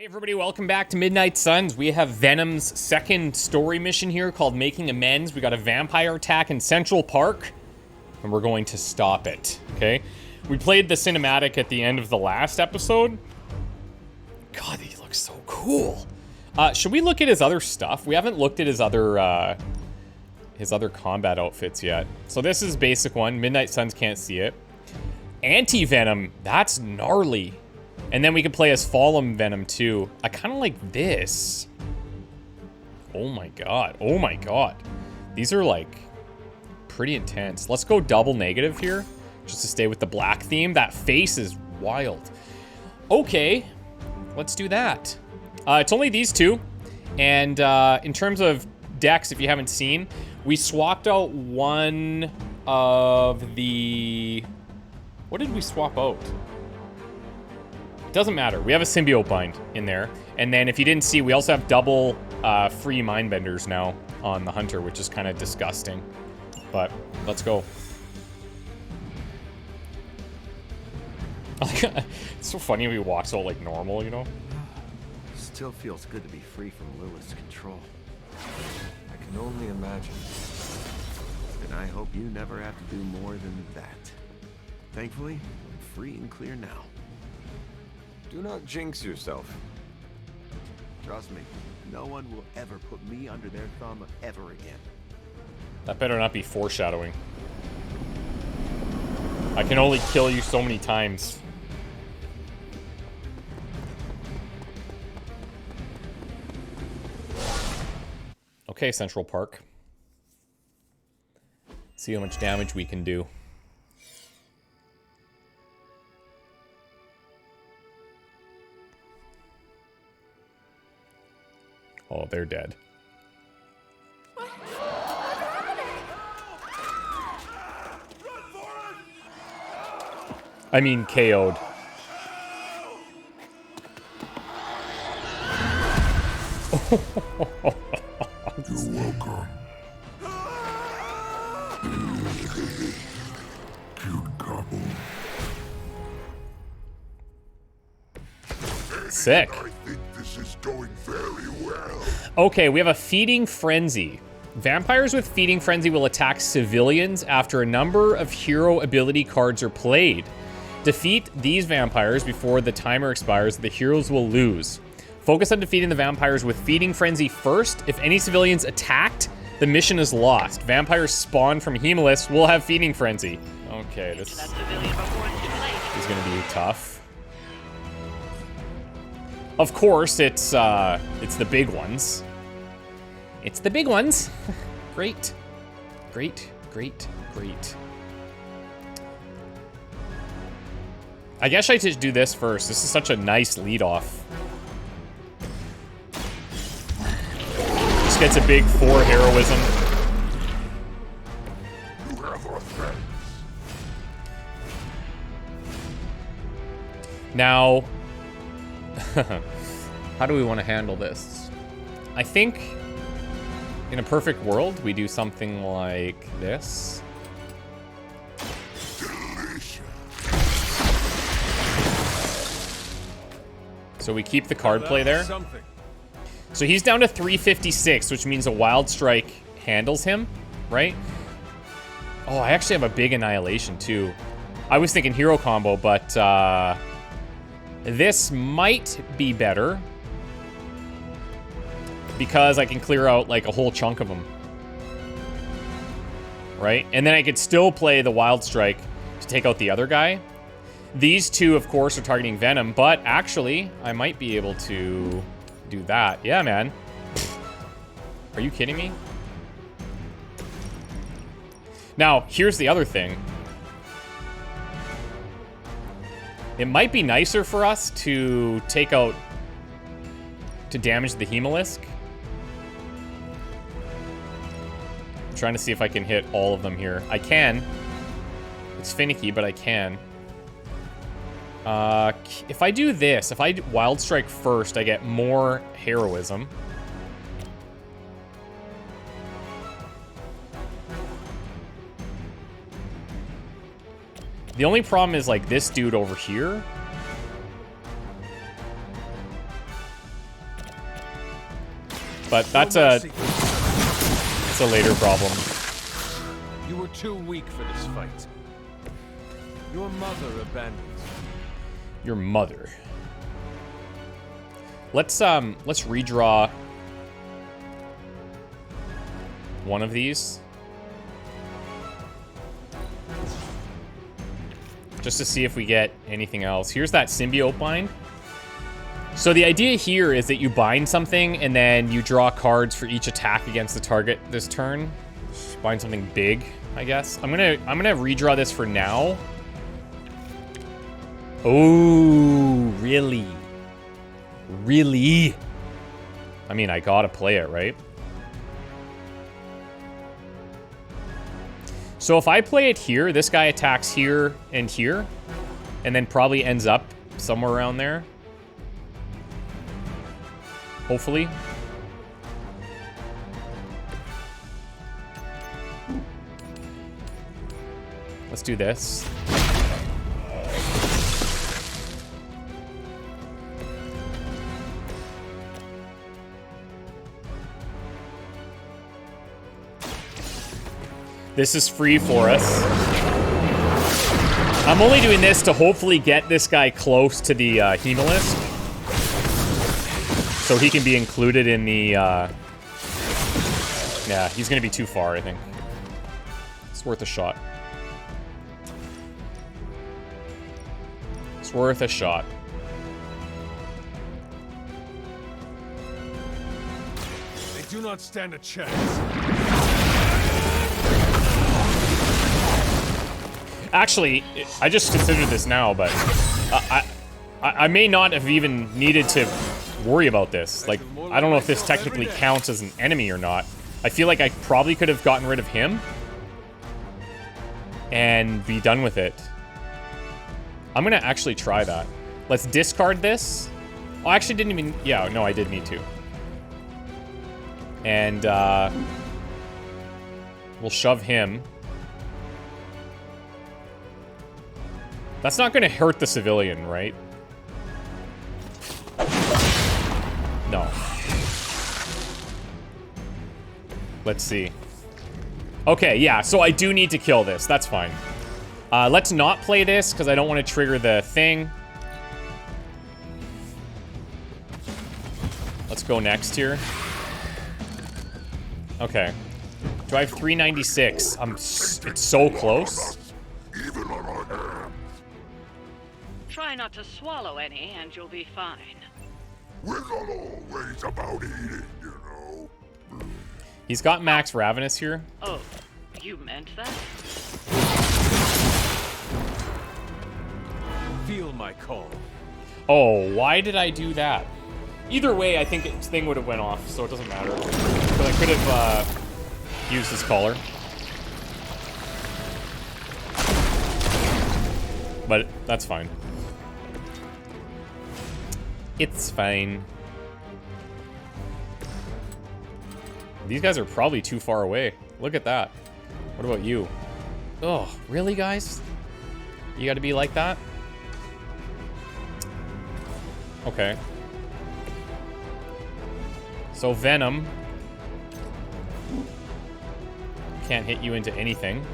Hey everybody, welcome back to Midnight Suns. We have Venom's second story mission here called Making Amends. We got a vampire attack in Central Park, and we're going to stop it, okay? We played the cinematic at the end of the last episode. God, he looks so cool. Should we look at his other stuff? We haven't looked at his other combat outfits yet. So this is basic one. Midnight Suns can't see it. Anti-Venom, that's gnarly. And then we can play as Fallen Venom too. I kind of like this. Oh my god. Oh my god. These are like pretty intense. Let's go double negative here just to stay with the black theme. That face is wild. Okay, let's do that. It's only these two. And in terms of decks, if you haven't seen, we swapped out one of the... What did we swap out? Doesn't matter. We have a symbiote bind in there. And then if you didn't see, we also have double free mindbenders now on the hunter, which is kind of disgusting. But let's go. It's so funny we walk so like normal, you know? Still feels good to be free from Lilith's control. I can only imagine. And I hope you never have to do more than that. Thankfully, I'm free and clear now. Do not jinx yourself. Trust me, no one will ever put me under their thumb ever again. That better not be foreshadowing. I can only kill you so many times. Okay, Central Park. See how much damage we can do. Oh, they're dead. I mean, KO'd. You're welcome. Cute couple. Sick. I think this is going very well. Okay, we have a feeding frenzy. Vampires with feeding frenzy will attack civilians after a number of hero ability cards are played. Defeat these vampires before the timer expires. The heroes will lose. Focus on defeating the vampires with feeding frenzy first. If any civilians attacked, the mission is lost. Vampires spawned from Hemolis will have feeding frenzy. Okay, this is gonna be tough. Of course, it's the big ones. It's the big ones. Great. Great, great, great. I guess I should do this first. This is such a nice lead off. Just gets a big 4 heroism. You have our thanks. Now, how do we want to handle this? I think in a perfect world, we do something like this. Delicious. So we keep the card play there. So he's down to 356, which means a Wild Strike handles him, right? Oh, I actually have a big Annihilation too. I was thinking hero combo, but this might be better because I can clear out like a whole chunk of them, right? And then I could still play the Wild Strike to take out the other guy. These two, of course, are targeting Venom, but actually, I might be able to do that. Yeah, man. Are you kidding me? Now, here's the other thing. It might be nicer for us to take out, to damage the Hemolisk. I'm trying to see if I can hit all of them here. I can. It's finicky, but I can. If I do this, if I Wild Strike first, I get more heroism. The only problem is like this dude over here. But that's a later problem. You were too weak for this fight. Your mother abandoned you. Your mother. Let's redraw one of these. Just to see if we get anything else. Here's that symbiote bind. So the idea here is that you bind something and then you draw cards for each attack against the target this turn. Bind something big, I guess. I'm gonna redraw this for now. Oh, really? Really? I mean, I gotta play it, right? So if I play it here, this guy attacks here, and then probably ends up somewhere around there. Hopefully. Let's do this. This is free for us. I'm only doing this to hopefully get this guy close to the Hemolist. So he can be included in the... Yeah, he's going to be too far, I think. It's worth a shot. It's worth a shot. They do not stand a chance. Actually, I just considered this now, but I may not have even needed to worry about this. Like, I don't know if this technically counts as an enemy or not. I feel like I probably could have gotten rid of him and be done with it. I'm gonna actually try that. Let's discard this. Oh, I actually didn't even... Yeah, no, I did need to. And, we'll shove him. That's not gonna hurt the civilian, right? No. Let's see. Okay, yeah, so I do need to kill this. That's fine. Let's not play this, because I don't want to trigger the thing. Let's go next here. Okay. Do I have 396? It's so close. Even on our hands. Try not to swallow any, and you'll be fine. We're not always about eating, you know. He's got Max Ravenous here. Oh, you meant that? Feel my call. Oh, why did I do that? Either way, I think his thing would have went off, so it doesn't matter. Because I could have used his collar. But that's fine. It's fine. These guys are probably too far away. Look at that. What about you? Oh, really, guys? You gotta be like that? Okay. So Venom can't hit you into anything.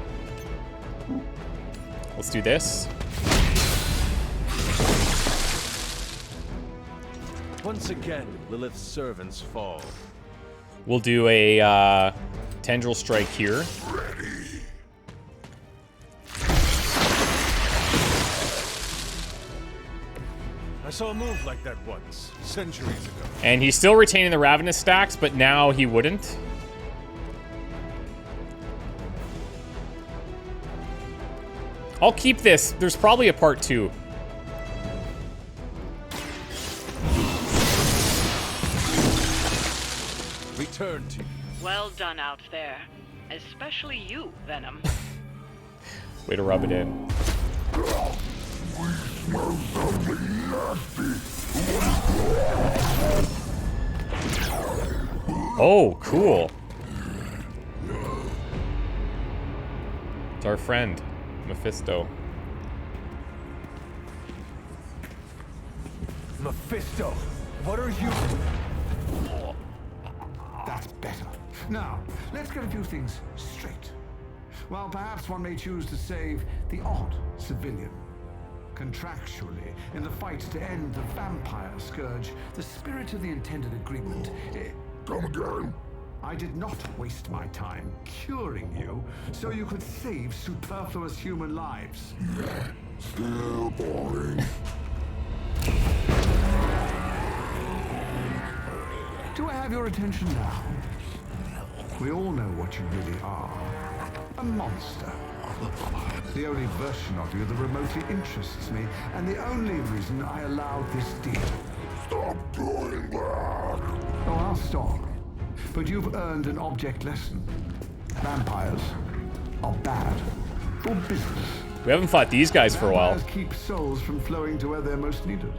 Let's do this. Once again, Lilith's servants fall. We'll do a tendril strike here. Ready. I saw a move like that once, centuries ago. And he's still retaining the Ravenous stacks, but now he wouldn't. I'll keep this. There's probably a part 2. Return to you. Well done out there. Especially you, Venom. Way to rub it in. Oh, cool. It's our friend, Mephisto. Mephisto, what are you? Now, let's get a few things straight. While perhaps one may choose to save the odd civilian, contractually, in the fight to end the vampire scourge, the spirit of the intended agreement... Come again? I did not waste my time curing you so you could save superfluous human lives. Still boring. Do I have your attention now? We all know what you really are. A monster. The only version of you that remotely interests me, and the only reason I allowed this deal. Stop doing that! Oh, I'll stop. But you've earned an object lesson. Vampires are bad for business. We haven't fought these guys for a while. Vampires keep souls from flowing to where they're most needed.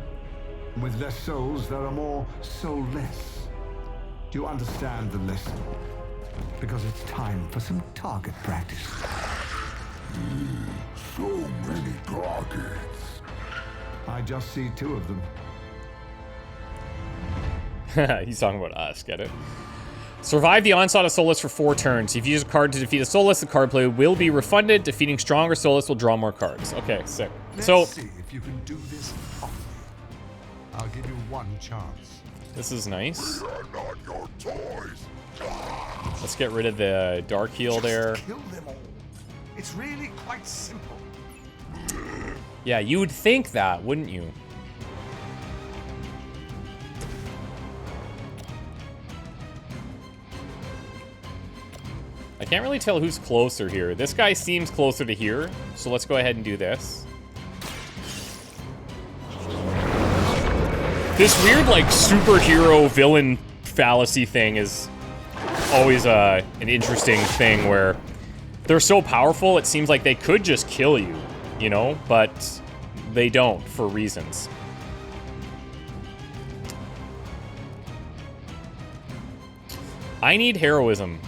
With less souls, there are more soulless. Do you understand the lesson? Because it's time for some target practice. So many targets. I just see 2 of them. He's talking about us, get it? Survive the onslaught of Soulless for 4 turns. If you use a card to defeat a Soulless, the card play will be refunded. Defeating stronger Soulless will draw more cards. Okay, sick. Let's see if you can do this properly. I'll give you 1 chance. This is nice. We are not your toys. Let's get rid of the Dark Heal there. Kill them all. It's really quite simple. Yeah, you would think that, wouldn't you? I can't really tell who's closer here. This guy seems closer to here, so let's go ahead and do this. This weird, like, superhero villain fallacy thing is always an interesting thing where they're so powerful, it seems like they could just kill you, you know? But they don't, for reasons. I need heroism.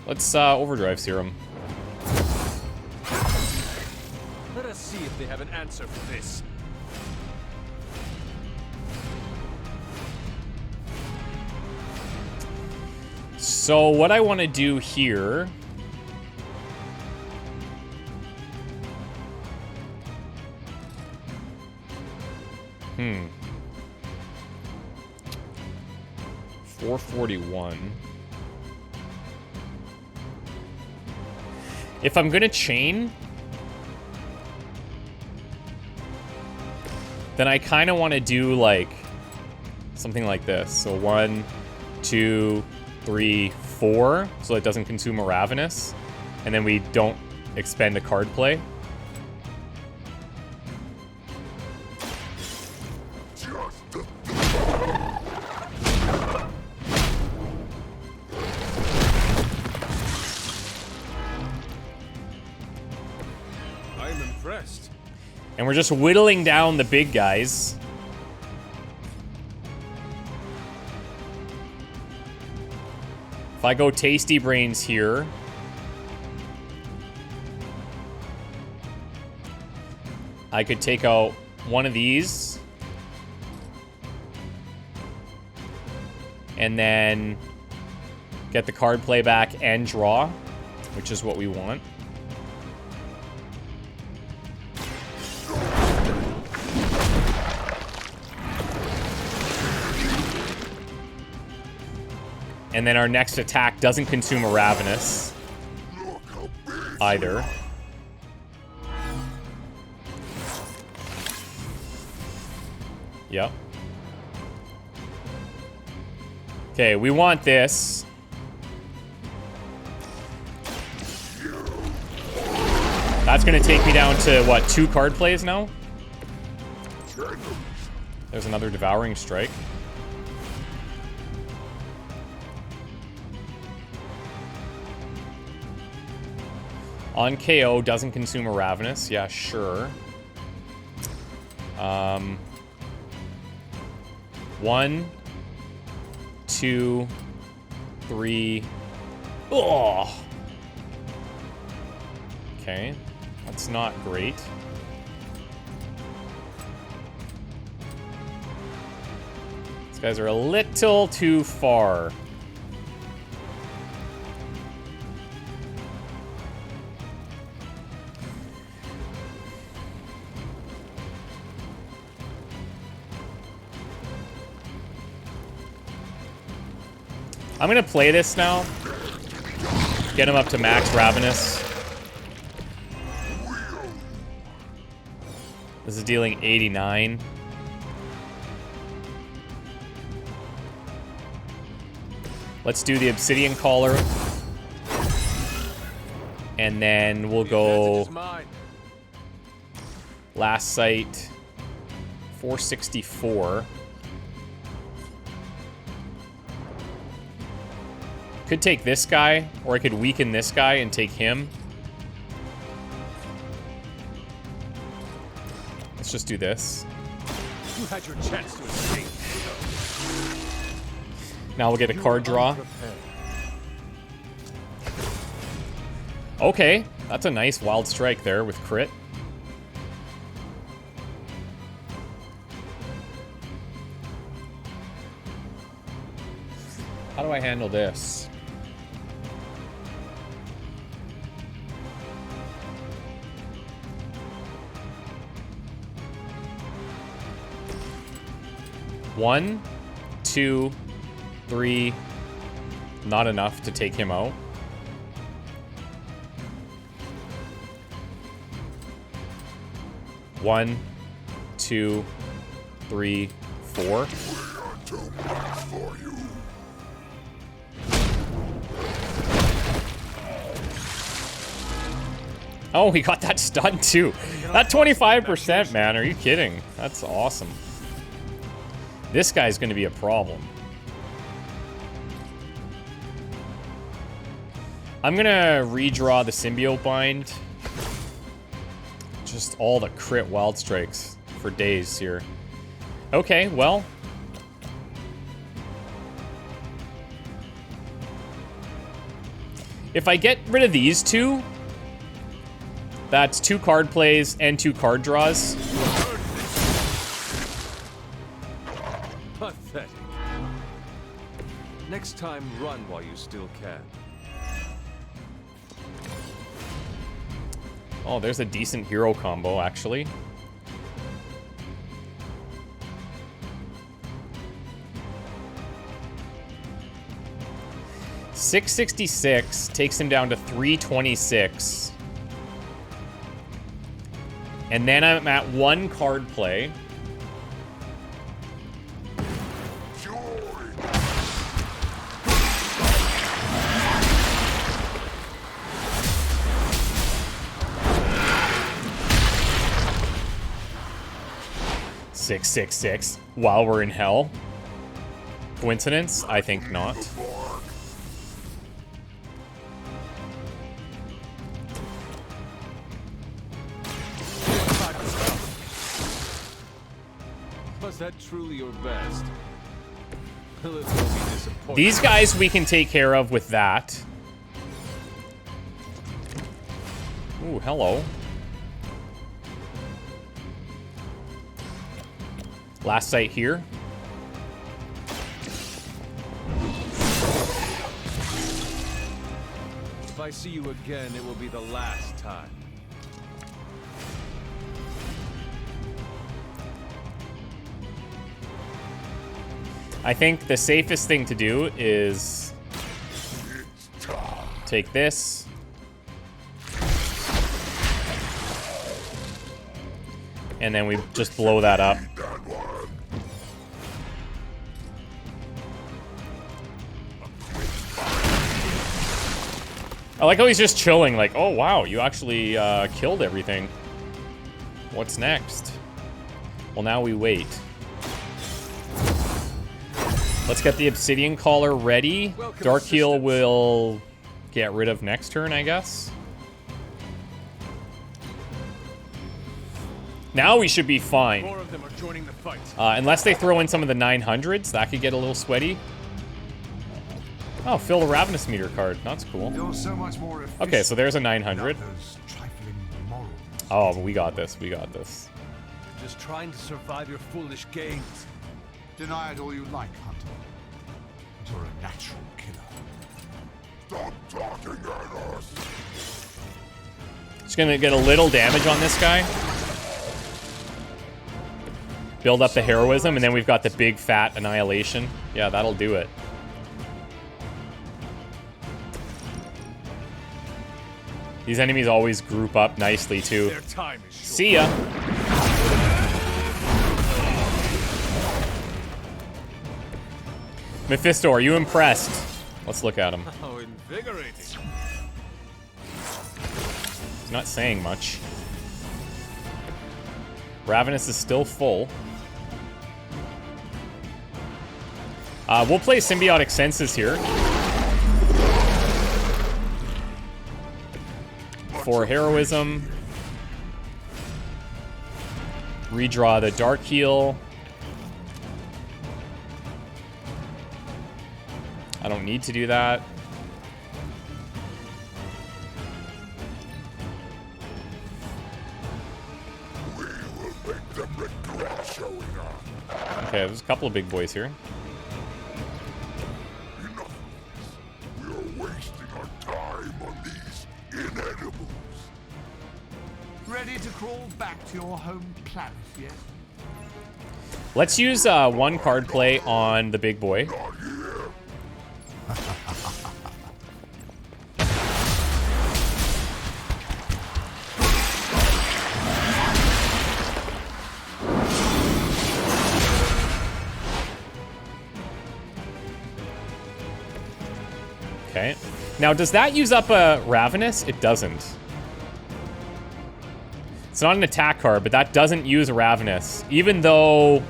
Let's overdrive serum. Let us see if they have an answer for this. So what I want to do here... Hmm. 441. If I'm gonna chain, then I kind of want to do like something like this. So 1, 2, 3, 4, so it doesn't consume a Ravenous, and then we don't expend a card play. I'm impressed. And we're just whittling down the big guys. If I go Tasty Brains here, I could take out one of these. And then get the card play back and draw, which is what we want. And then our next attack doesn't consume a Ravenous either. Yep. Okay, we want this. That's gonna take me down to, what, 2 card plays now? There's another Devouring Strike. On KO, doesn't consume a Ravenous. Yeah, sure. 1, 2, 3. Oh. Okay, that's not great. guys are a little too far. I'm gonna play this now. Get him up to max Ravenous. This is dealing 89. Let's do the Obsidian Collar. And then we'll go last sight 464. Could take this guy, or I could weaken this guy and take him. Let's just do this. You had your chance to escape. Now we'll get a card draw. Okay, that's a nice wild strike there with crit. How do I handle this? One, two, three. Not enough to take him out. One, two, three, four. Too much for you. Oh, we got that stun too. That 25%, man. Are you kidding? That's awesome. This guy's going to be a problem. I'm going to redraw the Symbiote Bind. Just all the crit wild strikes for days here. Okay, well. If I get rid of these two, that's 2 card plays and 2 card draws. Pathetic. Next time, run while you still can. Oh, there's a decent hero combo, actually. $666 takes him down to 326. And then I'm at 1 card play. $666 while we're in hell. Coincidence? I think not. Was that truly your best? Lilith will be disappointed. These guys we can take care of with that. Ooh, hello. Last sight here. If I see you again, it will be the last time. I think the safest thing to do is take this. And then we just blow that up. I like how he's just chilling, like, oh wow, you actually killed everything. What's next? Well, now we wait. Let's get the Obsidian Collar ready. Darkheal will get rid of next turn, I guess. Now we should be fine. More of them are joining the fight. Unless they throw in some of the 900s, that could get a little sweaty. Oh, fill the Ravenous meter card. That's cool. You're so much more Okay, so there's a 900. without those trifling morals. Oh, we got this. We got this. Just trying to survive your foolish games. Deny it all you like, Hunter. But you're a natural killer. Stop talking at us. Just gonna get a little damage on this guy. Build up the heroism, and then we've got the big fat annihilation. Yeah, that'll do it. These enemies always group up nicely, too. Their time is short. See ya. Mephisto, are you impressed? Let's look at him. How invigorating. He's not saying much. Ravenous is still full. We'll play Symbiotic Senses here. For heroism. Redraw the Dark Heal. I don't need to do that. We will make them regret showing up. Okay, there's a couple of big boys here. Enough of this. We are wasting our time on these inedibles. Ready to crawl back to your home planet yet? Let's use one card play on the big boy. Not here. Okay. Now, does that use up a Ravenous? It doesn't. It's not an attack card, but that doesn't use a Ravenous. Even though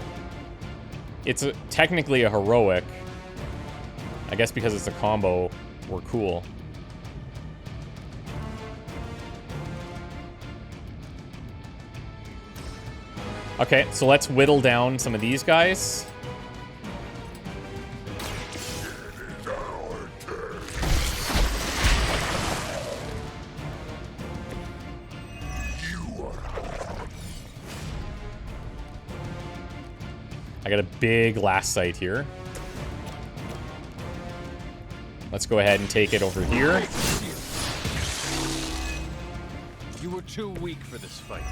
it's technically a heroic. I guess because it's a combo, we're cool. Okay, so let's whittle down some of these guys. I got a big last sight here. Let's go ahead and take it over here. You were too weak for this fight.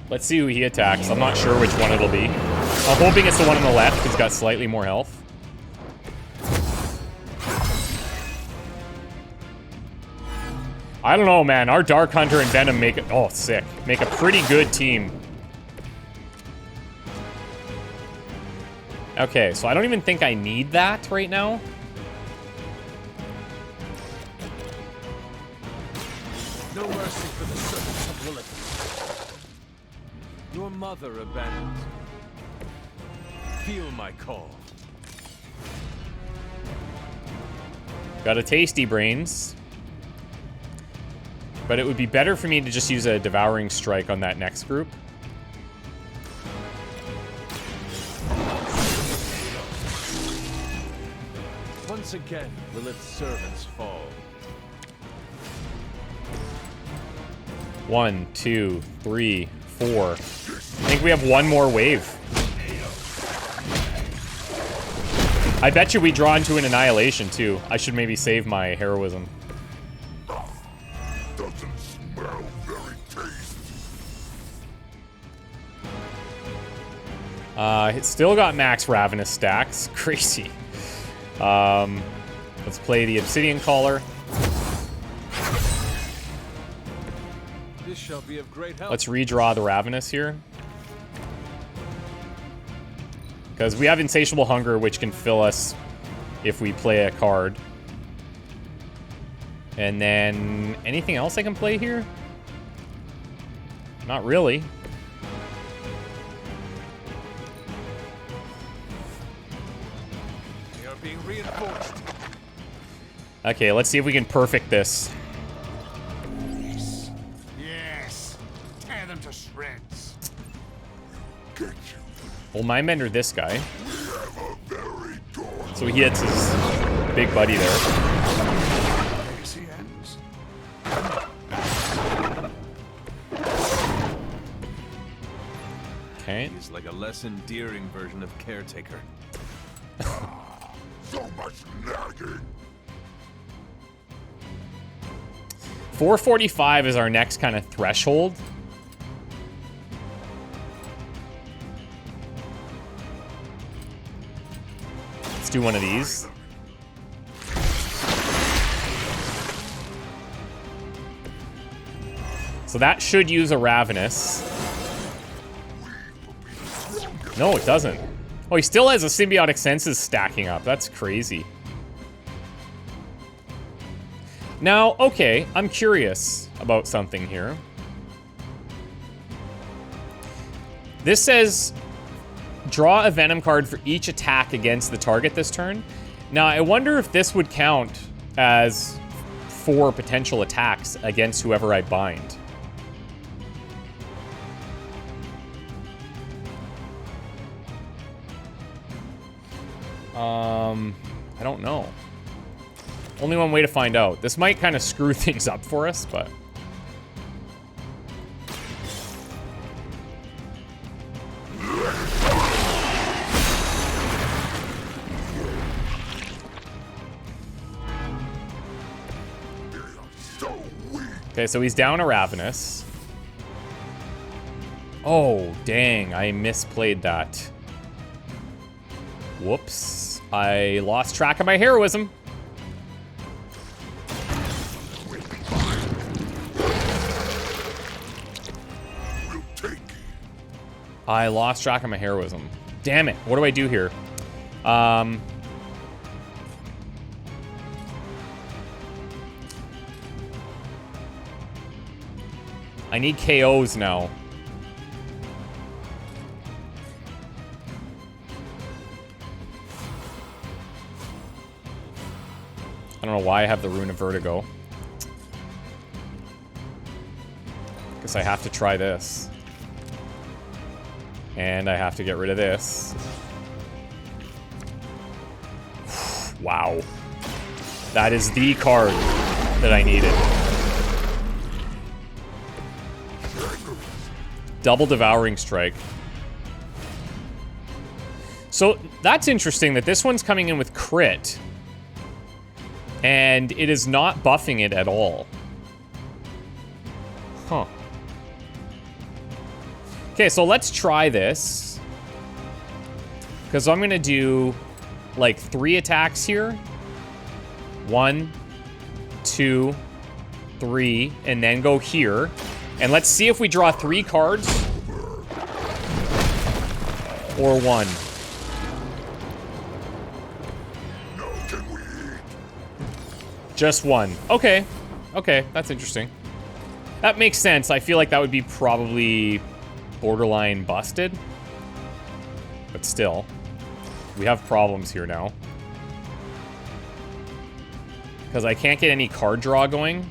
Let's see who he attacks. I'm not sure which one it'll be. I'm hoping it's the one on the left. He's got slightly more health. I don't know, man. Our Dark Hunter and Venom make it... Oh, sick. Make a pretty good team. Okay, so I don't even think I need that right now. No mercy for the servants of Lilith. Your mother abandoned you. Feel my call. Got a tasty brains. But it would be better for me to just use a Devouring Strike on that next group. Once again, Lilith's servants fall. 1, 2, 3, 4. I think we have one more wave. I bet you we draw into an Annihilation, too. I should maybe save my heroism. Doesn't smell very tasty. It's still got max Ravenous stacks. Crazy. Let's play the Obsidian Collar. This shall be of great help. Let's redraw the Ravenous here. Because we have Insatiable Hunger, which can fill us if we play a card. And then anything else I can play here? Not really. They are being reinforced. Okay, let's see if we can perfect this. Yes. Yes. Tear them to shreds. Get you. We'll Mindbender this guy. We have a very dormant So he hits his big buddy there. Legacy ends. Okay. He's like a less endearing version of Caretaker. So much nagging. 445 is our next kind of threshold. Let's do one of these. So that should use a Ravenous. No, it doesn't. Oh, he still has a symbiotic senses stacking up. That's crazy. Now, okay, I'm curious about something here. This says, draw a Venom card for each attack against the target this turn. Now, I wonder if this would count as 4 potential attacks against whoever I bind. I don't know. Only one way to find out. This might kind of screw things up for us, but... Okay, so he's down a Ravenous. Oh, dang, I misplayed that. Whoops. I lost track of my heroism. I lost track of my heroism. Damn it. What do I do here? I need KOs now. I don't know why I have the Rune of Vertigo. Guess I have to try this. And I have to get rid of this. Wow. That is the card that I needed. Double Devouring Strike. So that's interesting that this one's coming in with crit. And it is not buffing it at all. Huh. Okay, so let's try this. Because I'm going to do, like, 3 attacks here. 1, 2, 3, and then go here. And let's see if we draw 3 cards. Or 1. Just 1. Okay. Okay, that's interesting. That makes sense. I feel like that would be probably borderline busted. But still. We have problems here now. Because I can't get any card draw going.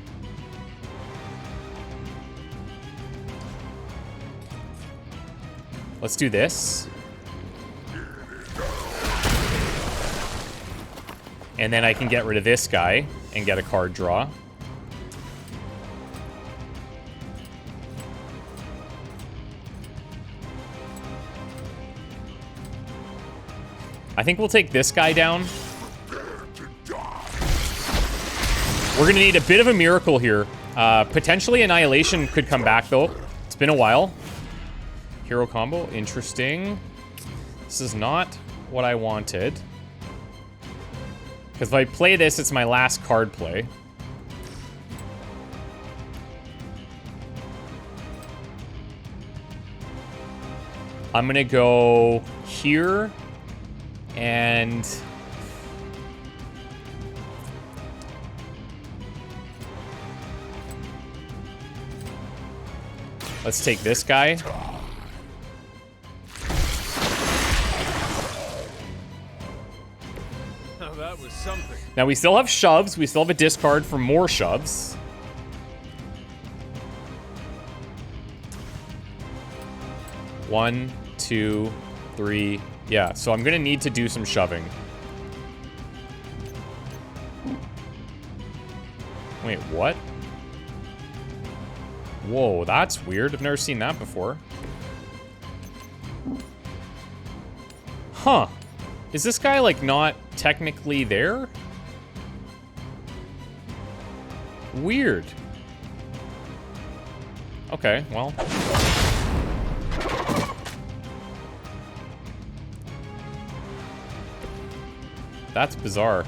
Let's do this. And then I can get rid of this guy and get a card draw. I think we'll take this guy down. We're gonna need a bit of a miracle here. Potentially Annihilation could come back though. It's been a while. Hero combo, interesting. This is not what I wanted. Because if I play this, it's my last card play. I'm gonna go here and let's take this guy. That was something. Now we still have shoves. We still have a discard for more shoves. One, two, three. Yeah, so I'm gonna need to do some shoving. Wait, what? Whoa, that's weird. I've never seen that before. Huh. Is this guy, like, not technically there? Weird. Okay, well. That's bizarre.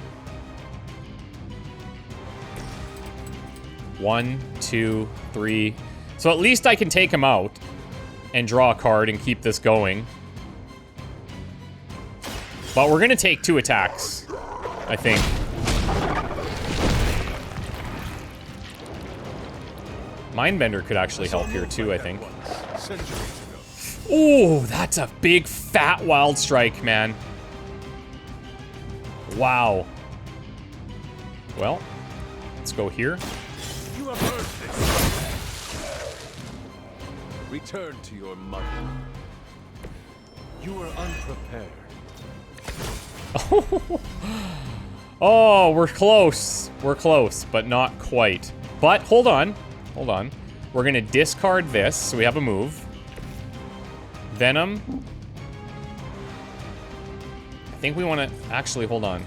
1, 2, 3. So at least I can take him out and draw a card and keep this going. But we're gonna take 2 attacks, I think. Mindbender could actually help here too, I think. Oh, that's a big fat wild strike, man. Wow. Well, let's go here. You have heard this. Return to your mother. You were unprepared. Oh, we're close. We're close, but not quite. But hold on. Hold on. We're gonna discard this, so we have a move. Venom. I think we want to actually hold on.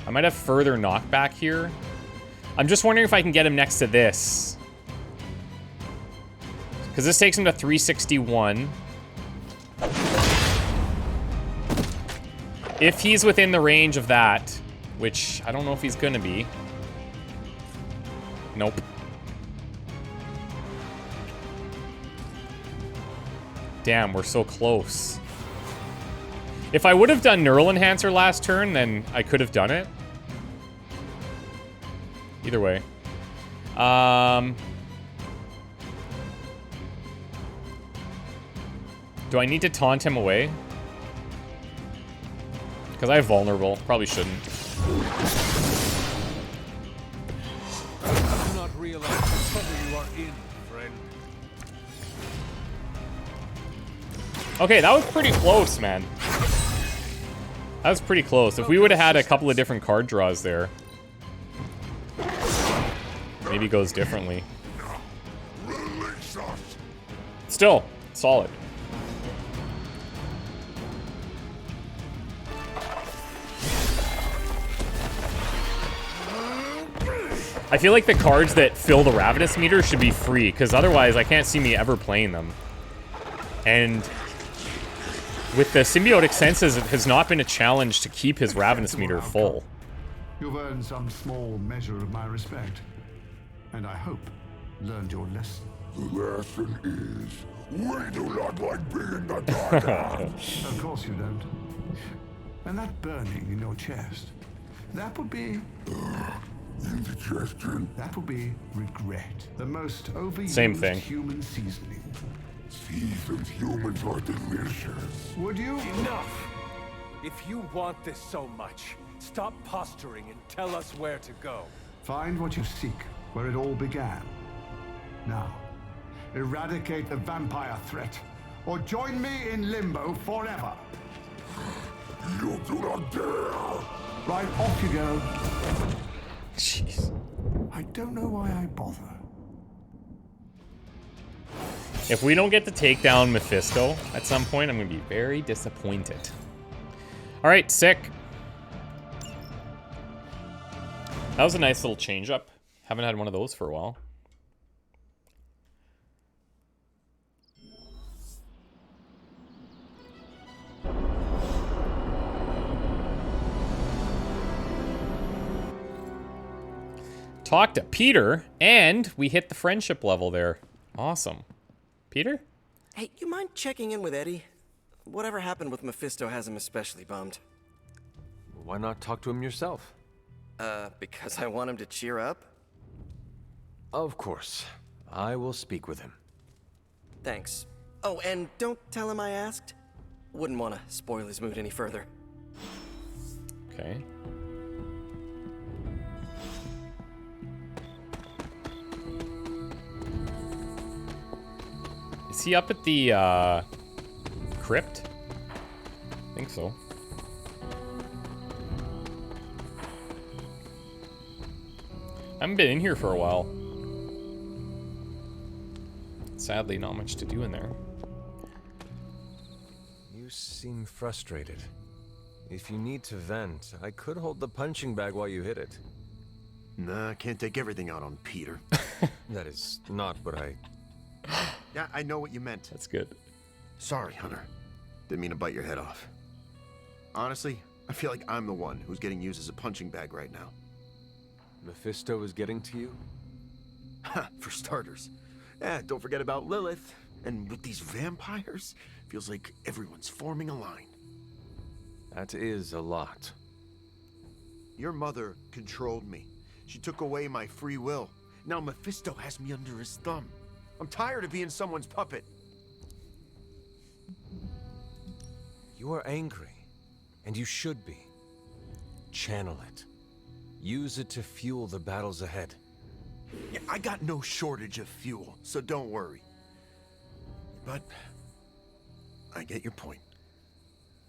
I might have further knockback here. I'm just wondering if I can get him next to this. Because this takes him to 361. If he's within the range of that, which I don't know if he's gonna be. Nope. Damn, we're so close. If I would have done Neural Enhancer last turn, then I could have done it. Either way. Do I need to taunt him away? Because I have vulnerable. Probably shouldn't. I do not realize the trouble you are in, friend. Okay, that was pretty close, man. That was pretty close. If we would have had a couple of different card draws there, maybe it goes differently. Still, solid. I feel like the cards that fill the Ravenous meter should be free, because otherwise I can't see me ever playing them. And with the Symbiotic Senses, it has not been a challenge to keep his Ravenous meter full. You've earned some small measure of my respect, and I hope learned your lesson. The lesson is, we do not like being the dark. Of course you don't. And that burning in your chest, that would be... Indigestion. That would be regret. The most overused Same thing. human seasoning. Seasoned humans are delicious. Would you? Enough! If you want this so much, stop posturing and tell us where to go. Find what you seek, where it all began. Now, eradicate the vampire threat, or join me in limbo forever. You do not dare! Right, off you go. Jeez. I don't know why I bother. If we don't get to take down Mephisto at some point, I'm going to be very disappointed. All right, sick. That was a nice little change up. Haven't had one of those for a while. Talk to Peter, and we hit the friendship level there. Awesome. Peter? Hey, you mind checking in with Eddie? Whatever happened with Mephisto has him especially bummed. Why not talk to him yourself? Because I want him to cheer up? Of course. I will speak with him. Thanks. Oh, and don't tell him I asked. Wouldn't want to spoil his mood any further. Okay. Is he up at the, crypt? I think so. I haven't been in here for a while. Sadly, not much to do in there. You seem frustrated. If you need to vent, I could hold the punching bag while you hit it. Nah, can't take everything out on Peter. That is not what I... Yeah, I know what you meant. That's good. Sorry, Hunter. Didn't mean to bite your head off. Honestly, I feel like I'm the one who's getting used as a punching bag right now. Mephisto is getting to you? For starters. Yeah, don't forget about Lilith. And with these vampires, feels like everyone's forming a line. That is a lot. Your mother controlled me. She took away my free will. Now Mephisto has me under his thumb. I'm tired of being someone's puppet. You are angry, and you should be. Channel it. Use it to fuel the battles ahead. Yeah, I got no shortage of fuel, so don't worry. But I get your point.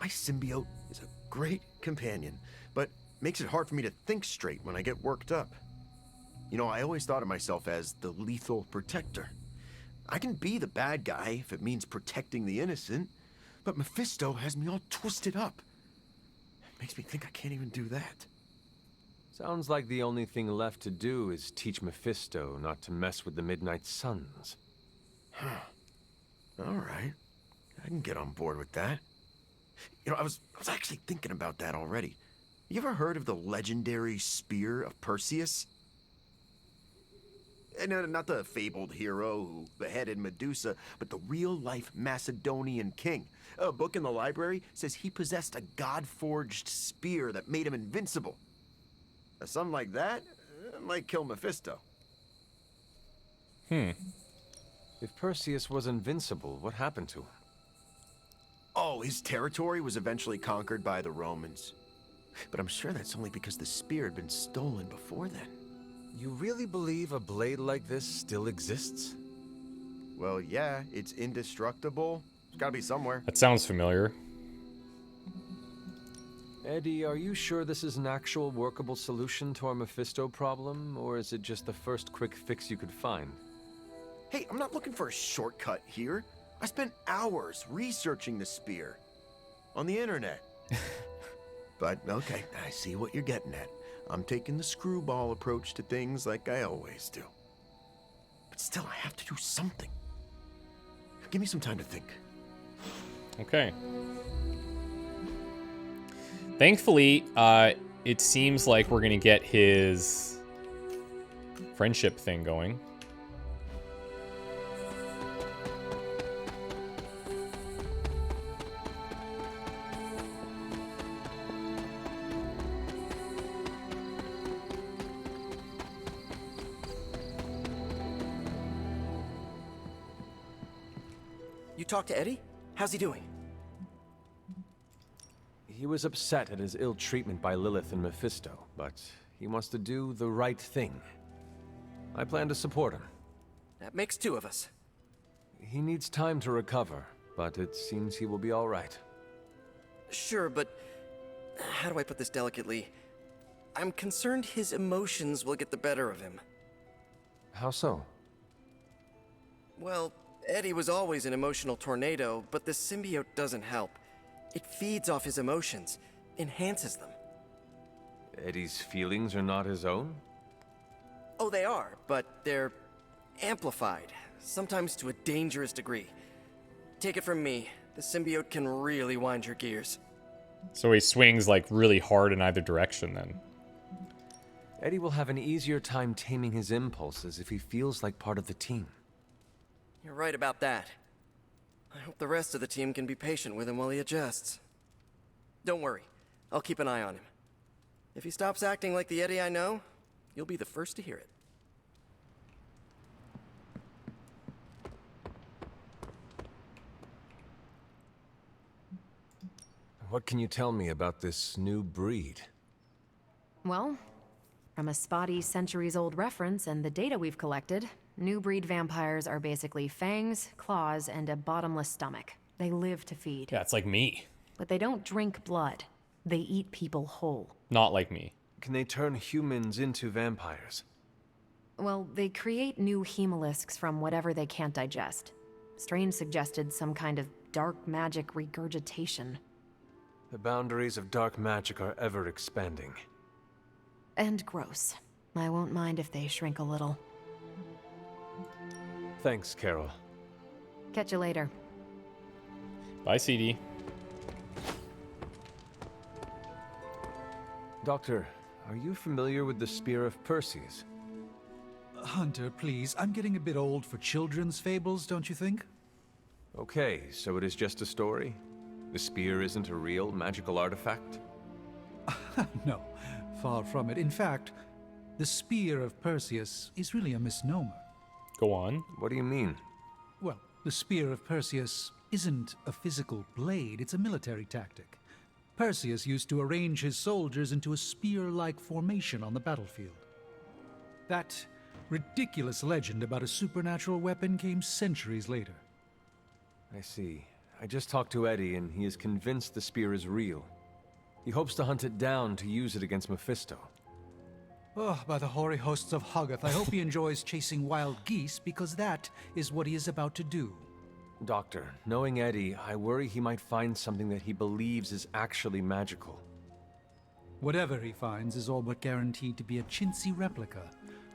My symbiote is a great companion, but makes it hard for me to think straight when I get worked up. You know, I always thought of myself as the lethal protector. I can be the bad guy if it means protecting the innocent, but Mephisto has me all twisted up. It makes me think I can't even do that. Sounds like the only thing left to do is teach Mephisto not to mess with the Midnight Suns. All right. I can get on board with that. You know, I was actually thinking about that already. You ever heard of the legendary spear of Perseus? No, not the fabled hero who beheaded Medusa, but the real-life Macedonian king. A book in the library says he possessed a god-forged spear that made him invincible. Something like that might kill Mephisto. If Perseus was invincible, what happened to him? Oh, his territory was eventually conquered by the Romans. But I'm sure that's only because the spear had been stolen before then. You really believe a blade like this still exists? Well, yeah, it's indestructible. It's gotta be somewhere. That sounds familiar. Eddie, are you sure this is an actual workable solution to our Mephisto problem, or is it just the first quick fix you could find? Hey, I'm not looking for a shortcut here. I spent hours researching the spear on the internet. But, okay, I see what you're getting at. I'm taking the screwball approach to things like I always do. But still, I have to do something. Give me some time to think. Okay. Thankfully, it seems like we're gonna get his friendship thing going. You talked to Eddie? How's he doing? He was upset at his ill treatment by Lilith and Mephisto, but he wants to do the right thing. I plan to support him. That makes two of us. He needs time to recover, but it seems he will be all right. Sure, but how do I put this delicately? I'm concerned his emotions will get the better of him. How so? Well, Eddie was always an emotional tornado, but the symbiote doesn't help. It feeds off his emotions, enhances them. Eddie's feelings are not his own? Oh, they are, but they're amplified, sometimes to a dangerous degree. Take it from me, the symbiote can really wind your gears. So he swings like really hard in either direction then. Eddie will have an easier time taming his impulses if he feels like part of the team. You're right about that. I hope the rest of the team can be patient with him while he adjusts. Don't worry, I'll keep an eye on him. If he stops acting like the Eddie I know, you'll be the first to hear it. What can you tell me about this new breed? Well, from a spotty centuries-old reference and the data we've collected, new breed vampires are basically fangs, claws, and a bottomless stomach. They live to feed. Yeah, it's like me. But they don't drink blood. They eat people whole. Not like me. Can they turn humans into vampires? Well, they create new hemolisks from whatever they can't digest. Strange suggested some kind of dark magic regurgitation. The boundaries of dark magic are ever expanding. And gross. I won't mind if they shrink a little. Thanks, Carol. Catch you later. Bye, CD. Doctor, are you familiar with the Spear of Perseus? Hunter, please. I'm getting a bit old for children's fables, don't you think? Okay, so it is just a story? The spear isn't a real magical artifact? No, far from it. In fact, the Spear of Perseus is really a misnomer. Go on. What do you mean? Well, the Spear of Perseus isn't a physical blade, it's a military tactic. Perseus used to arrange his soldiers into a spear-like formation on the battlefield. That ridiculous legend about a supernatural weapon came centuries later. I see. I just talked to Eddie, and he is convinced the spear is real. He hopes to hunt it down to use it against Mephisto. Oh, by the hoary hosts of Hoggoth, I hope he enjoys chasing wild geese, because that is what he is about to do. Doctor, knowing Eddie, I worry he might find something that he believes is actually magical. Whatever he finds is all but guaranteed to be a chintzy replica,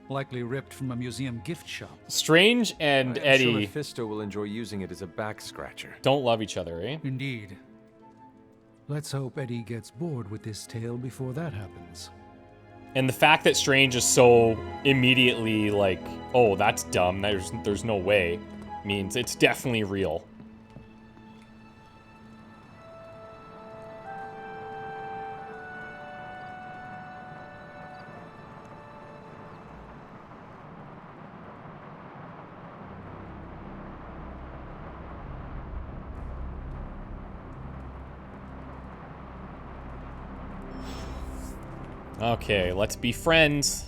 likely ripped from a museum gift shop. Strange and I'm Eddie sure Mephisto will enjoy using it as a back scratcher. don't love each other, eh? Indeed. Let's hope Eddie gets bored with this tale before that happens. And the fact that Strange is so immediately like, oh, that's dumb, there's no way, means it's definitely real. Okay, let's be friends.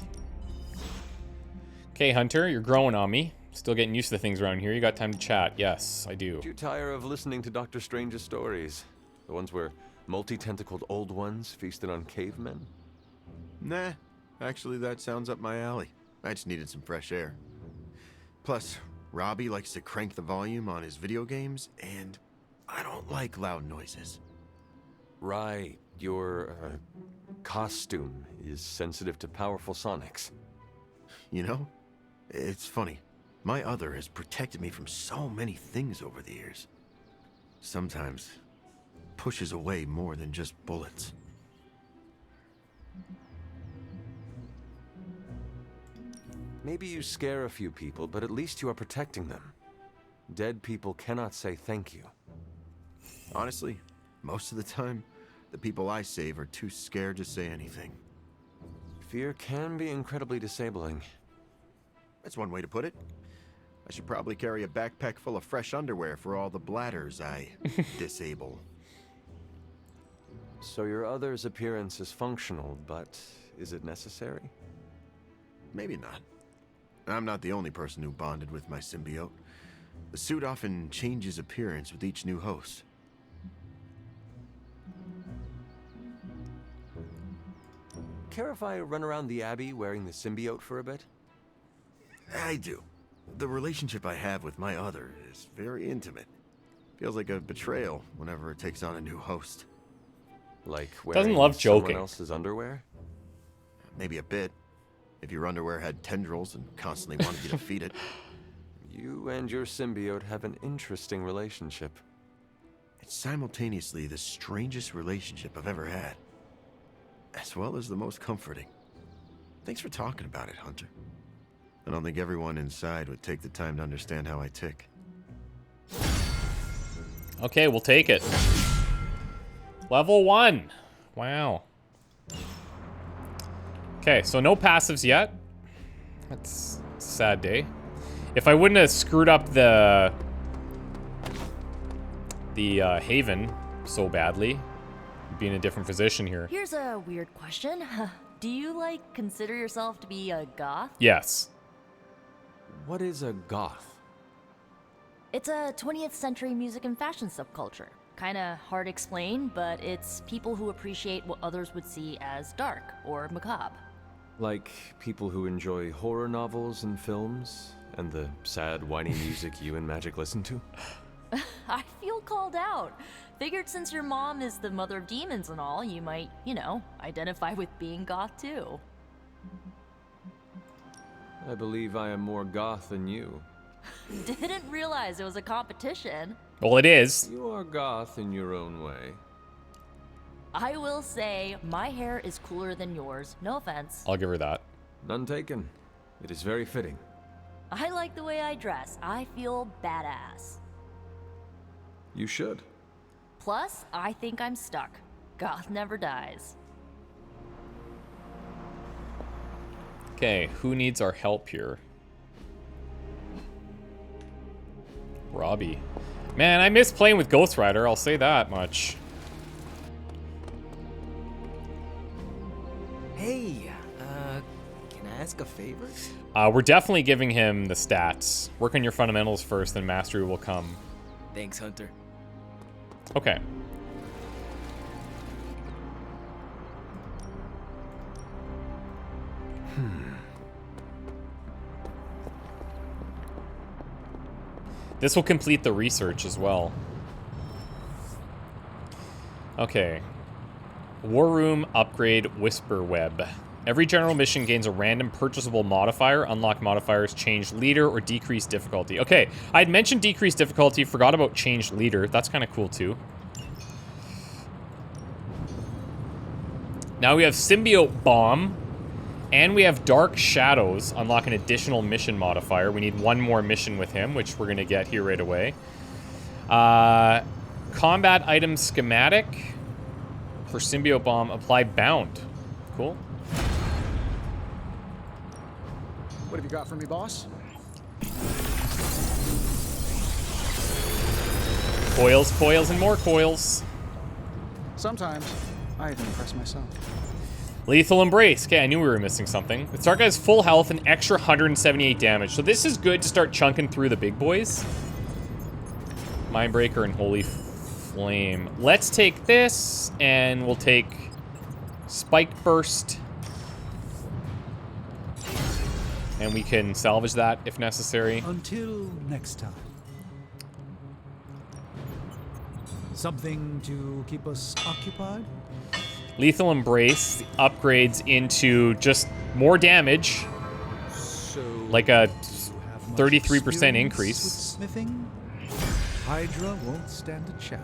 Okay, Hunter, you're growing on me. Still getting used to things around here. You got time to chat? Yes, I do. Did you tire of listening to Dr. Strange's stories? The ones where multi-tentacled old ones feasted on cavemen? Nah, actually that sounds up my alley. I just needed some fresh air. Plus, Robbie likes to crank the volume on his video games, and I don't like loud noises. Right, your costume is sensitive to powerful sonics. You know, it's funny. My other has protected me from so many things over the years. Sometimes pushes away more than just bullets. Maybe you scare a few people, but at least you are protecting them. Dead people cannot say thank you. Honestly, most of the time, the people I save are too scared to say anything. Fear can be incredibly disabling. That's one way to put it. I should probably carry a backpack full of fresh underwear for all the bladders I disable. So your other's appearance is functional, but is it necessary? Maybe not. I'm not the only person who bonded with my symbiote. The suit often changes appearance with each new host. Care if I run around the Abbey wearing the symbiote for a bit? I do. The relationship I have with my other is very intimate. Feels like a betrayal whenever it takes on a new host. Like Doesn't wearing love joking. someone else's underwear? Maybe a bit. If your underwear had tendrils and constantly wanted you to feed it. You and your symbiote have an interesting relationship. It's simultaneously the strangest relationship I've ever had. As well as the most comforting. Thanks for talking about it, Hunter. I don't think everyone inside would take the time to understand how I tick. Okay, we'll take it. Level 1. Wow. Okay, so no passives yet. That's a sad day. If I wouldn't have screwed up the Haven so badly, I'd be in a different position here. Here's a weird question. Do you, consider yourself to be a goth? Yes. What is a goth? It's a 20th century music and fashion subculture. Kinda hard to explain, but it's people who appreciate what others would see as dark or macabre. Like people who enjoy horror novels and films, and the sad, whiny music you and Magic listen to? I feel called out. Figured since your mom is the mother of demons and all, you might, you know, identify with being goth too. I believe I am more goth than you. Didn't realize it was a competition. Well, it is. You are goth in your own way. I will say, my hair is cooler than yours. No offense. I'll give her that. None taken. It is very fitting. I like the way I dress. I feel badass. You should. Plus, I think I'm stuck. Goth never dies. Okay, who needs our help here? Robbie. Man, I miss playing with Ghost Rider, I'll say that much. Hey, can I ask a favor? We're definitely giving him the stats. Work on your fundamentals first, then mastery will come. Thanks, Hunter. Okay. This will complete the research as well. Okay. War Room upgrade Whisper Web. Every general mission gains a random purchasable modifier. Unlock modifiers, change leader, or decrease difficulty. Okay, I had mentioned decrease difficulty, forgot about change leader. That's kind of cool too. Now we have Symbiote Bomb, and we have Dark Shadows. Unlock an additional mission modifier. We need one more mission with him, which we're going to get here right away. Combat item schematic. For Symbiote Bomb, apply bound. Cool. What have you got for me, boss? Coils, coils, and more coils. Sometimes I even impress myself. Lethal Embrace. Okay, I knew we were missing something. The Stark has full health and extra 178 damage. So this is good to start chunking through the big boys. Mindbreaker and Holy Flame. Let's take this, and we'll take Spike Burst. And we can salvage that if necessary. Until next time. Something to keep us occupied? Lethal Embrace upgrades into just more damage. So like a have much 33% experience increase. with smithing? Hydra won't stand a chance.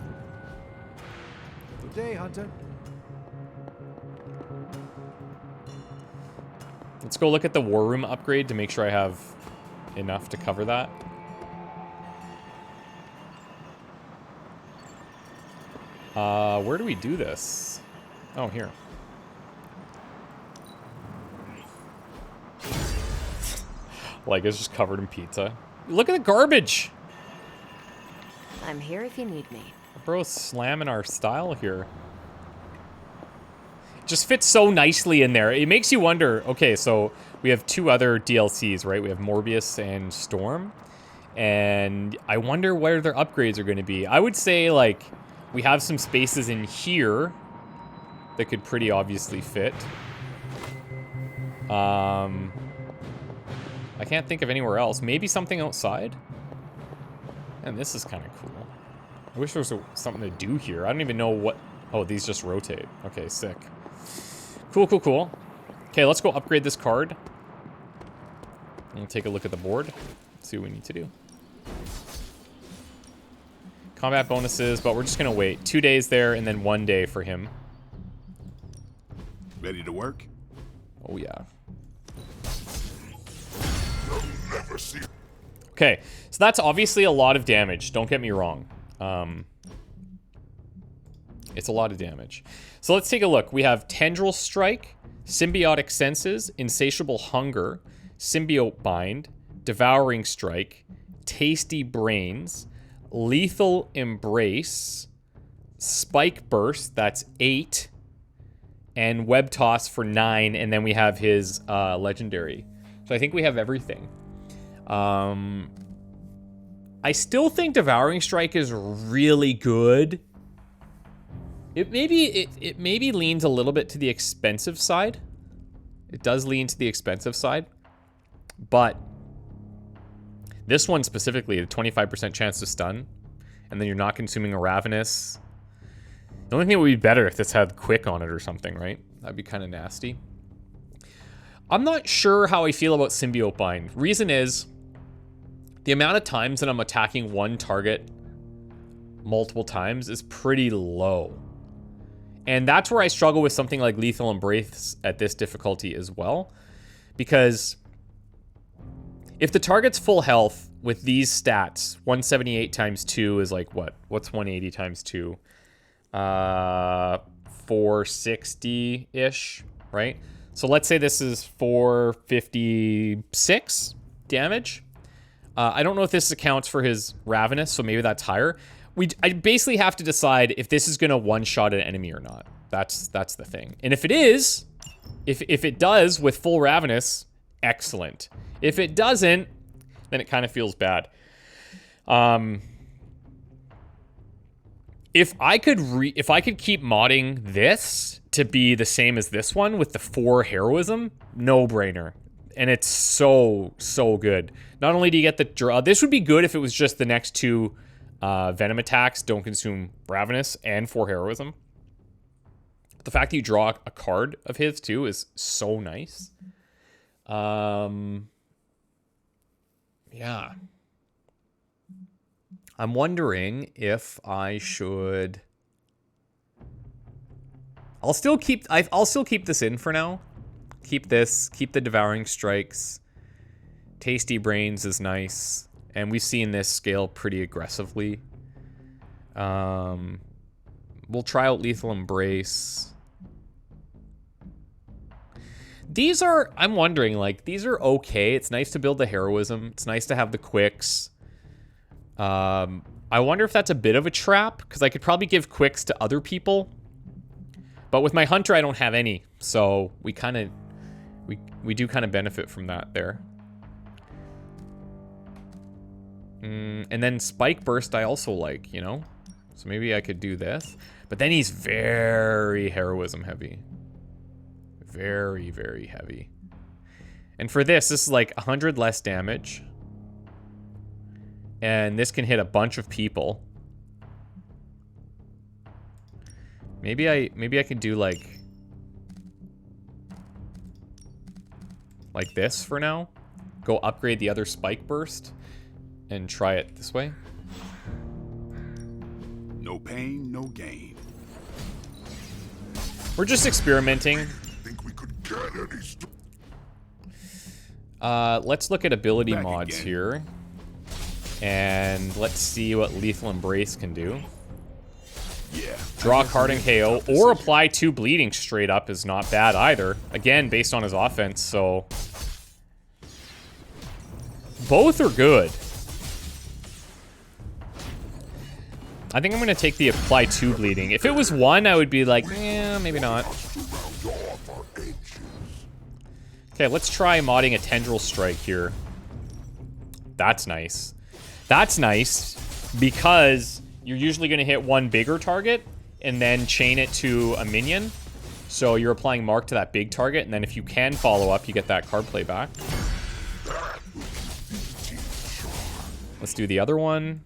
Good day, Hunter. Let's go look at the War Room upgrade to make sure I have enough to cover that. Where do we do this? Oh, here. Like, it's just covered in pizza. Look at the garbage! I'm here if you need me. Bro's slamming our style here. Just fits so nicely in there. It makes you wonder, okay, so we have two other DLCs, right? We have Morbius and Storm. And I wonder where their upgrades are going to be. I would say, like, we have some spaces in here that could pretty obviously fit. I can't think of anywhere else. Maybe something outside? And this is kind of cool. I wish there was something to do here. I don't even know what... Oh, these just rotate. Okay, sick. Cool, cool, cool. Okay, let's go upgrade this card. And we'll take a look at the board. See what we need to do. Combat bonuses, but we're just going to wait. 2 days there and then 1 day for him. Ready to work? Oh, yeah. You'll never see. Okay, so that's obviously a lot of damage. Don't get me wrong. It's a lot of damage. So let's take a look. We have Tendril Strike, Symbiotic Senses, Insatiable Hunger, Symbiote Bind, Devouring Strike, Tasty Brains, Lethal Embrace, Spike Burst, that's 8, and Web Toss for 9, and then we have his Legendary. So I think we have everything. I still think Devouring Strike is really good. It maybe leans a little bit to the expensive side. It does lean to the expensive side. But this one specifically, the 25% chance to stun, and then you're not consuming a Ravenous. The only thing would be better if this had Quick on it or something, right? That'd be kind of nasty. I'm not sure how I feel about Symbiote Bind. Reason is, the amount of times that I'm attacking one target multiple times is pretty low. And that's where I struggle with something like Lethal Embrace at this difficulty as well. Because if the target's full health with these stats, 178 times 2 is like what? What's 180 times 2? 460-ish, right? So let's say this is 456 damage. I don't know if this accounts for his Ravenous, so maybe that's higher. I basically have to decide if this is going to one-shot an enemy or not. That's the thing. And if it is, if it does with full Ravenous, excellent. If it doesn't, then it kind of feels bad. If I could keep modding this to be the same as this one with the 4 heroism, no-brainer. And it's so good. Not only do you get the draw, this would be good if it was just the next 2 Venom attacks don't consume Ravenous and 4 heroism. But the fact that you draw a card of his too is so nice. Yeah. I'm wondering if I should. I'll still keep this in for now. Keep this. Keep the Devouring Strikes. Tasty Brains is nice, and we've seen this scale pretty aggressively. We'll try out Lethal Embrace. These are. I'm wondering, like, these are okay. It's nice to build the heroism. It's nice to have the quicks. I wonder if that's a bit of a trap, because I could probably give quicks to other people. But with my Hunter, I don't have any. So we do kind of benefit from that there. And then Spike Burst I also like, you know? So maybe I could do this. But then he's very heroism heavy. Very, very heavy. And for this is like 100 less damage. And this can hit a bunch of people. Maybe I could do like this for now. Go upgrade the other Spike Burst and try it this way. No pain, no gain. We're just experimenting. Think we could get any let's look at ability mods here. And let's see what Lethal Embrace can do. Yeah. Draw a card and KO, or apply 2 bleeding straight up is not bad either. Again, based on his offense, so both are good. I think I'm gonna take the apply 2 bleeding. If it was 1, I would be like, yeah, maybe not. Okay, let's try modding a Tendril Strike here. That's nice. That's nice because you're usually going to hit one bigger target and then chain it to a minion. So you're applying mark to that big target, and then if you can follow up, you get that card play back. Let's do the other one.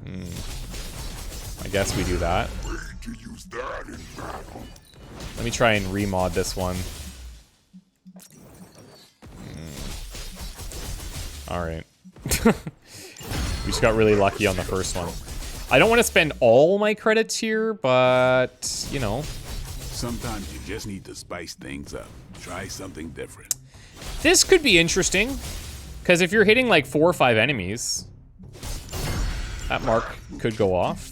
I guess we do that. Let me try and remod this one. Alright. We just got really lucky on the first one. I don't want to spend all my credits here, but, you know. Sometimes you just need to spice things up. Try something different. This could be interesting, because if you're hitting like 4 or 5 enemies, that mark could go off.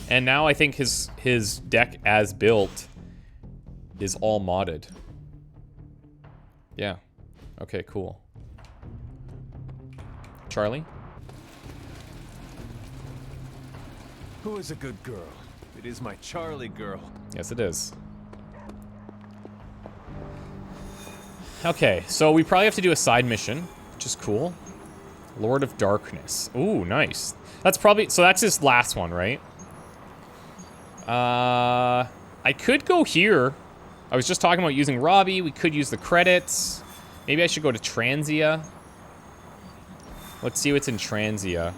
And now I think his deck as built is all modded. Yeah. Okay, cool. Charlie? Who is a good girl? It is my Charlie girl. Yes, it is. Okay, so we probably have to do a side mission, which is cool. Lord of Darkness. Ooh, nice. That's probably... So that's his last one, right? I could go here. I was just talking about using Robbie. We could use the credits. Maybe I should go to Transia. Let's see what's in Transia.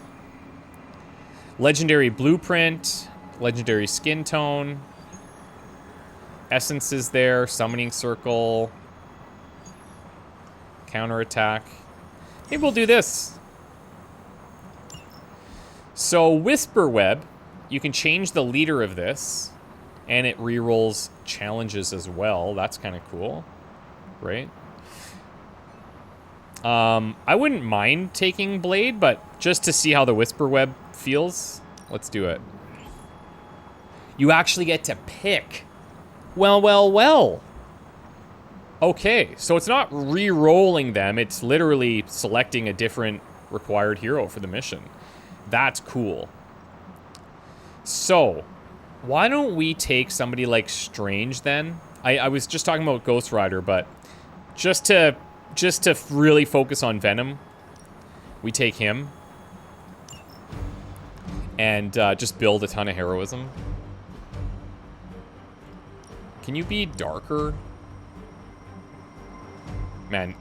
Legendary Blueprint. Legendary Skin Tone. Essence is there. Summoning Circle. Counterattack. Maybe we'll do this. So, Whisper Web. You can change the leader of this. And it rerolls challenges as well. That's kind of cool. Right? I wouldn't mind taking Blade, but just to see how the Whisper Web feels, let's do it. You actually get to pick. Well, well, well. Okay, so it's not re-rolling them. It's literally selecting a different required hero for the mission. That's cool. So, why don't we take somebody like Strange then? I was just talking about Ghost Rider, but just to really focus on Venom, we take him and just build a ton of heroism. Can you be darker? Man,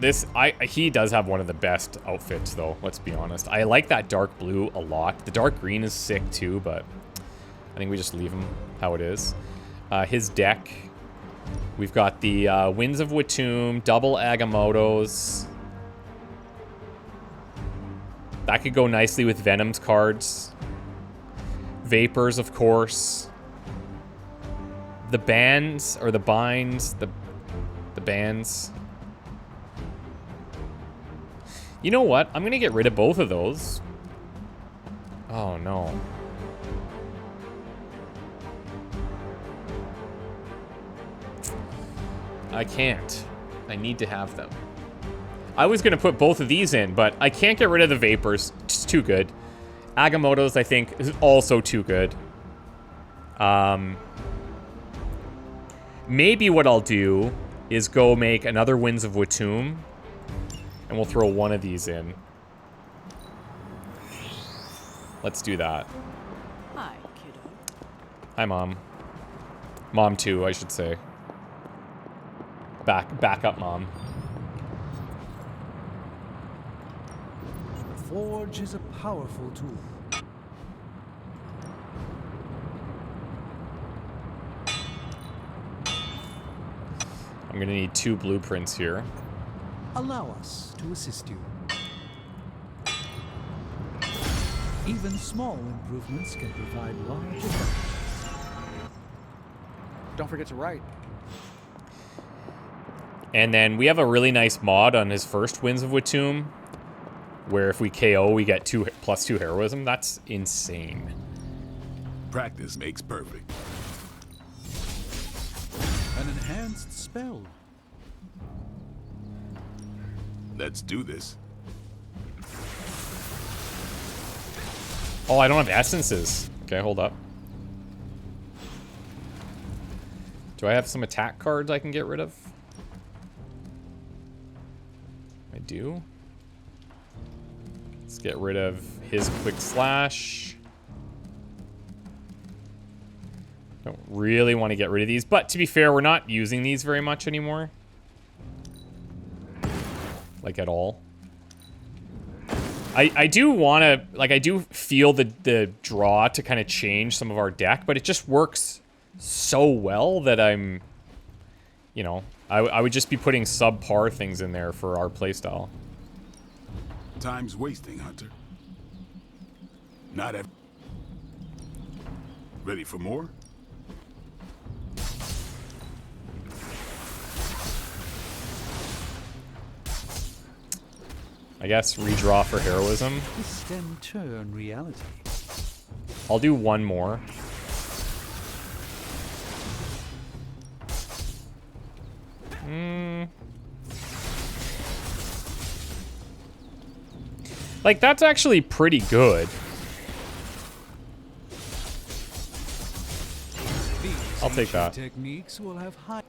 he does have one of the best outfits though, let's be honest. I like that dark blue a lot. The dark green is sick too, but I think we just leave him how it is. His deck, we've got the Winds of Watoomb, double Agamottos. That could go nicely with Venom's cards. Vapors, of course. The bands, or the binds, the bands. You know what? I'm gonna get rid of both of those. Oh no. I can't. I need to have them. I was gonna put both of these in, but I can't get rid of the Vapors. It's too good. Agamotto's, I think, is also too good. Maybe what I'll do is go make another Winds of Watoomb, and we'll throw one of these in. Let's do that. Hi, kiddo. Hi, Mom. Mom 2, I should say. Back up, Mom. The Forge is a powerful tool. I'm gonna need 2 blueprints here. Allow us to assist you. Even small improvements can provide large effects. Don't forget to write. And then we have a really nice mod on his first Winds of Watoomb, where if we KO, we get +2 heroism. That's insane. Practice makes perfect. An enhanced spell. Let's do this. Oh, I don't have essences. Okay, hold up. Do I have some attack cards I can get rid of? I do. Let's get rid of his quick slash. Don't really want to get rid of these, but to be fair, we're not using these very much anymore. Like, at all. I do want to, like, I do feel the draw to kind of change some of our deck, but it just works so well that I'm, you know, I would just be putting subpar things in there for our playstyle. Time's wasting, Hunter. Not ever. Ready for more? I guess redraw for heroism. Twist and turn reality. I'll do one more. Like, that's actually pretty good. I'll take that. Techniques will have high.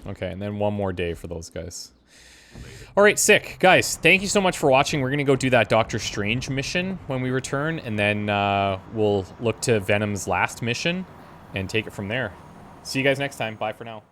Okay, and then one more day for those guys. All right, sick. Guys, thank you so much for watching. We're going to go do that Doctor Strange mission when we return, and then we'll look to Venom's last mission and take it from there. See you guys next time. Bye for now.